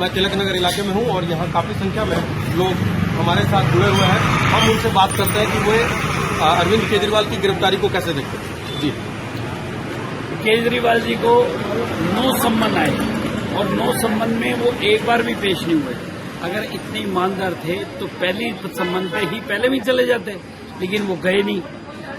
मैं तिलक नगर इलाके में हूं और यहां काफी संख्या में लोग हमारे साथ जुड़े हुए हैं। हम उनसे बात करते हैं कि वो अरविंद केजरीवाल की गिरफ्तारी को कैसे देखते हैं। जी, केजरीवाल जी को 9 सम्मन आए और 9 सम्मन में वो एक बार भी पेश नहीं हुए। अगर इतने ईमानदार थे तो पहली सम्मन पे ही पहले भी चले जाते, लेकिन वो गए नहीं।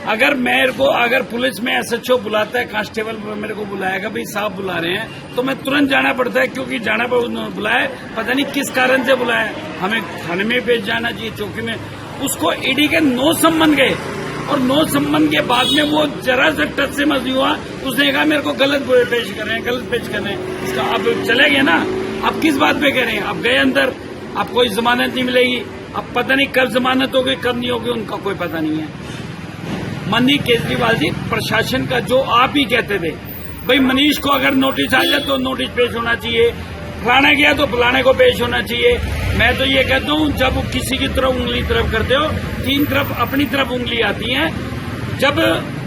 अगर पुलिस में एसएचओ बुलाता है, कांस्टेबल मेरे को बुलाएगा, भाई साहब बुला रहे हैं, तो मैं तुरंत जाना पड़ता है, क्योंकि जाना बुलाया, पता नहीं किस कारण से बुलाया, हमें थाने में पेश जाना चाहिए, चौकी में। उसको ईडी के 9 सम्मन गए और 9 सम्मन के बाद में वो जरा सा टच से मत हुआ, उसने कहा मेरे को गलत पेश कर रहे हैं, गलत पेश कर रहे हैं। इसका अब चले गए ना, अब किस बात पे कह रहे हैं? अब गए अंदर, अब कोई जमानत नहीं मिलेगी, अब पता नहीं कब जमानत होगी कब नहीं होगी, उनका कोई पता नहीं है। माननीय केजरीवाल जी, प्रशासन का जो आप ही कहते थे, भाई मनीष को अगर नोटिस आ जाए तो नोटिस पेश होना चाहिए, फलाना गया तो फलाने को पेश होना चाहिए। मैं तो ये कहता हूं, जब किसी की तरफ उंगली तरफ करते हो, 3 तरफ अपनी तरफ उंगली आती है। जब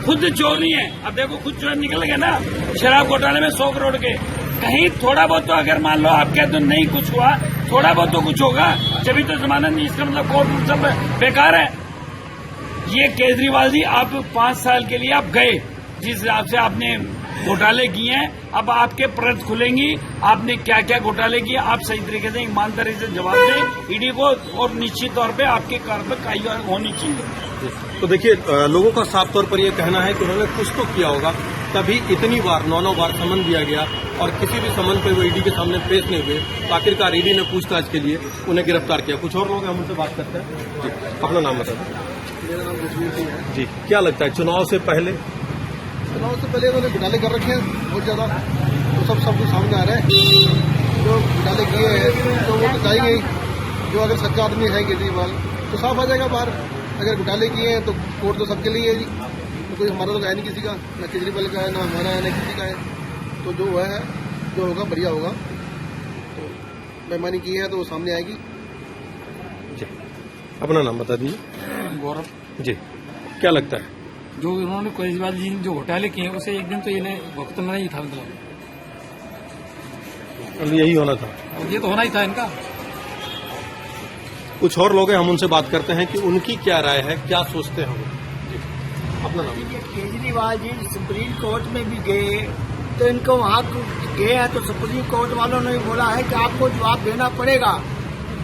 खुद चोरी है, अब देखो खुद चोर निकल गए ना शराब घोटाले में 100 करोड़ के, कहीं थोड़ा बहुत तो अगर मान लो आप कहते हो नहीं कुछ हुआ, थोड़ा बहुत तो कुछ होगा, जब तो जमानत नहीं, इसका मतलब कोर्ट सब बेकार है। ये केजरीवाल जी, आप 5 साल के लिए आप गए, जिस हिसाब से आपने घोटाले किए हैं, अब आपके परत खुलेंगी, आपने क्या क्या घोटाले किए, आप सही तरीके से ईमानदारी से जवाब दें ईडी को, और निश्चित तौर पे आपके कार्रवाई होनी चाहिए। तो देखिए, लोगों का साफ तौर पर यह कहना है कि उन्होंने कुछ तो किया होगा, तभी इतनी बार 9 बार समन दिया गया और किसी भी समन पे वो ईडी के सामने पेश नहीं हुए, तो आखिरकार ईडी ने पूछताछ के लिए उन्हें गिरफ्तार किया। कुछ और लोग हैं, हम उनसे बात करते हैं। जी, अपना नाम बताइए। मेरा नाम जसवीर सिंह है। जी, क्या लगता है चुनाव से पहले उन्होंने घोटाले कर रखे हैं बहुत ज्यादा, तो सब कुछ सामने आ रहा है। जो घोटाले किए हैं तो वो तो जाएंगे ही, जो अगर सच्चा आदमी है केजरीवाल तो साफ आ जाएगा बाहर। अगर घोटाले किए हैं तो कोर्ट तो सबके लिए है जी, तो कोई हमारा तो है नहीं किसी का, ना केजरीवाल का है, ना हमारा है, ना किसी का है। तो जो है जो होगा बढ़िया होगा, तो बेईमानी की है तो वो सामने आएगी। अपना नाम बता दीजिए। गौरव जी, क्या लगता है जो इन्होंने केजरीवाल जी ने जो घोटाले किए उसे एक दिन तो इन्हें भुगतना ही था, मतलब यही होना था, ये तो होना ही था इनका। कुछ और लोग हैं, हम उनसे बात करते हैं कि उनकी क्या राय है, क्या सोचते हैं वो। अपना नाम। केजरीवाल जी सुप्रीम कोर्ट में भी गए, तो इनको वहाँ गए हैं तो सुप्रीम कोर्ट वालों ने बोला है कि आपको जवाब देना पड़ेगा।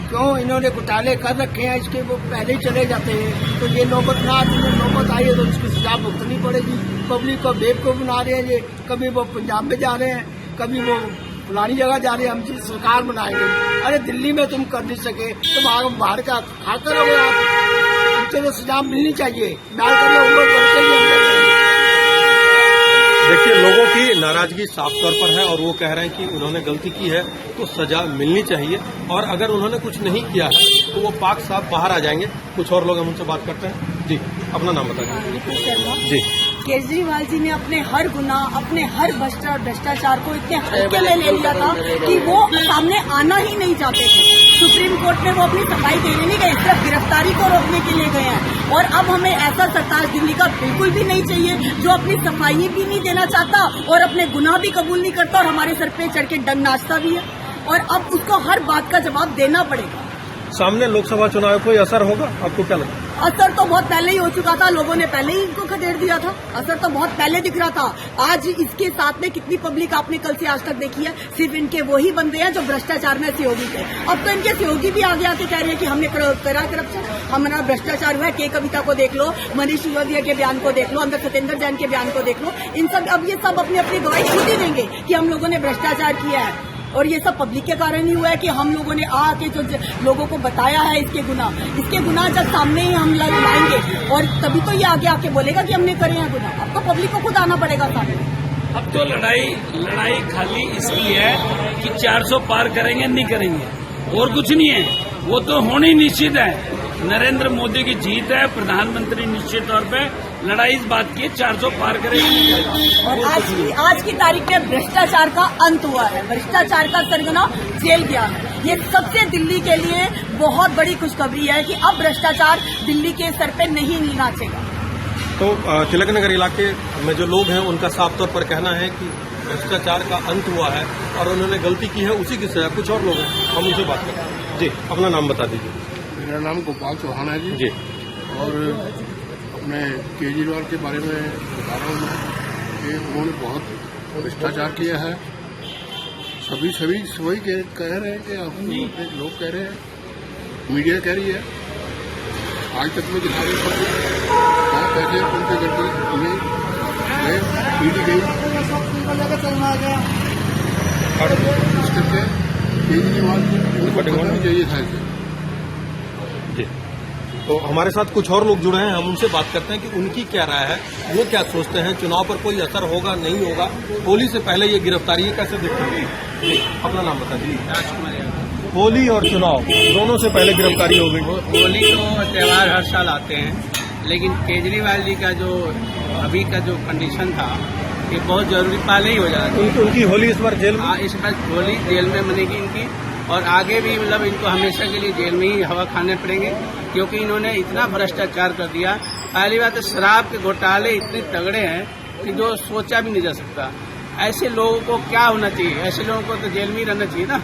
क्यों इन्होंने घोटाले कर रखे हैं, इसके वो पहले ही चले जाते हैं, तो ये नौबत ना आती है, नौबत आई है तो उसकी सजा भुगतनी पड़ेगी। पब्लिक को बेवकूफ बना रहे हैं ये, कभी वो पंजाब में जा रहे हैं, कभी वो फलानी जगह जा रहे हैं, हम सरकार बनाएंगे। अरे दिल्ली में तुम कर नहीं सके तो बाहर का खाते रहो आप, इनसे तो सजा मिलनी चाहिए। देखिए, लोगों की नाराजगी साफ तौर पर है और वो कह रहे हैं कि उन्होंने गलती की है तो सजा मिलनी चाहिए, और अगर उन्होंने कुछ नहीं किया है तो वो पाक साफ बाहर आ जाएंगे। कुछ और लोग हम उनसे बात करते हैं। जी, अपना नाम बताइए। जी, केजरीवाल जी ने अपने हर गुनाह, अपने हर भ्रष्टाचार को इतने हल्के में ले लिया था कि वो सामने आना ही नहीं चाहते थे। सुप्रीम कोर्ट में वो अपनी सफाई देने नहीं गए, सिर्फ गिरफ्तारी को रोकने के लिए गए हैं। और अब हमें ऐसा सरकार दिल्ली का बिल्कुल भी नहीं चाहिए जो अपनी सफाई भी नहीं देना चाहता और अपने गुनाह भी कबूल नहीं करता और हमारे सर पे चढ़ के डंग नाचता भी है, और अब उसको हर बात का जवाब देना पड़ेगा। सामने लोकसभा चुनाव कोई असर होगा, आपको क्या लगता है? असर तो बहुत पहले ही हो चुका था, लोगों ने पहले ही इनको खदेड़ दिया था, असर तो बहुत पहले दिख रहा था। आज इसके साथ में कितनी पब्लिक आपने कल से आज तक देखी है, सिर्फ इनके वही बंदे हैं जो भ्रष्टाचार में सहयोगी थे। अब तो इनके सहयोगी भी आगे आके कह रहे हैं कि हमने करा करप्शन, हमारा भ्रष्टाचार हुआ है। के कविता को देख लो, मनीष सिसोदिया के बयान को देख लो, अंदर सत्येंद्र जैन के बयान को देख लो, इन सब अब ये सब अपनी अपनी गवाही खुद ही देंगे कि हम लोगों ने भ्रष्टाचार किया है। और ये सब पब्लिक के कारण ही हुआ है कि हम लोगों ने आके जो लोगों को बताया है इसके गुनाह जब सामने ही हम लाएंगे और तभी तो ये आगे आके बोलेगा कि हमने करे हैं गुनाह। अब तो पब्लिक को खुद आना पड़ेगा सामने। अब तो लड़ाई खाली इसकी है कि 400 पार करेंगे नहीं करेंगे, और कुछ नहीं है। वो तो होनी निश्चित है, नरेंद्र मोदी की जीत है, प्रधानमंत्री निश्चित तौर पे लड़ाई इस बात की 400 पार करेगी। और आज की तारीख में भ्रष्टाचार का अंत हुआ है, भ्रष्टाचार का सरगना जेल गया है। ये सबसे दिल्ली के लिए बहुत बड़ी खुशखबरी है कि अब भ्रष्टाचार दिल्ली के सर पे नहीं नाचेगा। तो तिलक नगर इलाके में जो लोग हैं उनका साफ तौर पर कहना है कि भ्रष्टाचार का अंत हुआ है और उन्होंने गलती की है, उसी की सजा। कुछ और लोग हैं, हम उनसे बात करते हैं। जी, अपना नाम बता दीजिए। मेरा नाम गोपाल चौहान है जी। जी, और अपने केजरीवाल के बारे में बता रहा हूँ मैं कि उन्होंने बहुत भ्रष्टाचार किया है। सभी वही कह रहे हैं कि अपने लोग कह रहे हैं, मीडिया कह रही है। आज तक में दिखाई पैसे उनके गड्ढे में गए, ईडी गई, इस करके केजरीवाल को चाहिए था इसे। जी। तो हमारे साथ कुछ और लोग जुड़े हैं, हम उनसे बात करते हैं कि उनकी क्या राय है, वो क्या सोचते हैं, चुनाव पर कोई असर होगा नहीं होगा, होली से पहले ये गिरफ्तारी कैसे देखते हैं। जी, अपना नाम बता दीजिए। होली और चुनाव दोनों से पहले गिरफ्तारी हो गई। होली तो त्यौहार हर साल आते हैं, लेकिन केजरीवाल जी का जो अभी का जो कंडीशन था ये बहुत जरूरी पहले ही हो जाता। उनकी होली इस बार जेल में? हाँ, इस बार होली जेल में मनेगी इनकी, और आगे भी मतलब इनको हमेशा के लिए जेल में ही हवा खाने पड़ेंगे, क्योंकि इन्होंने इतना भ्रष्टाचार कर दिया। पहली बात है, शराब के घोटाले इतने तगड़े हैं कि जो सोचा भी नहीं जा सकता। ऐसे लोगों को क्या होना चाहिए, ऐसे लोगों को तो जेल में ही रहना चाहिए ना।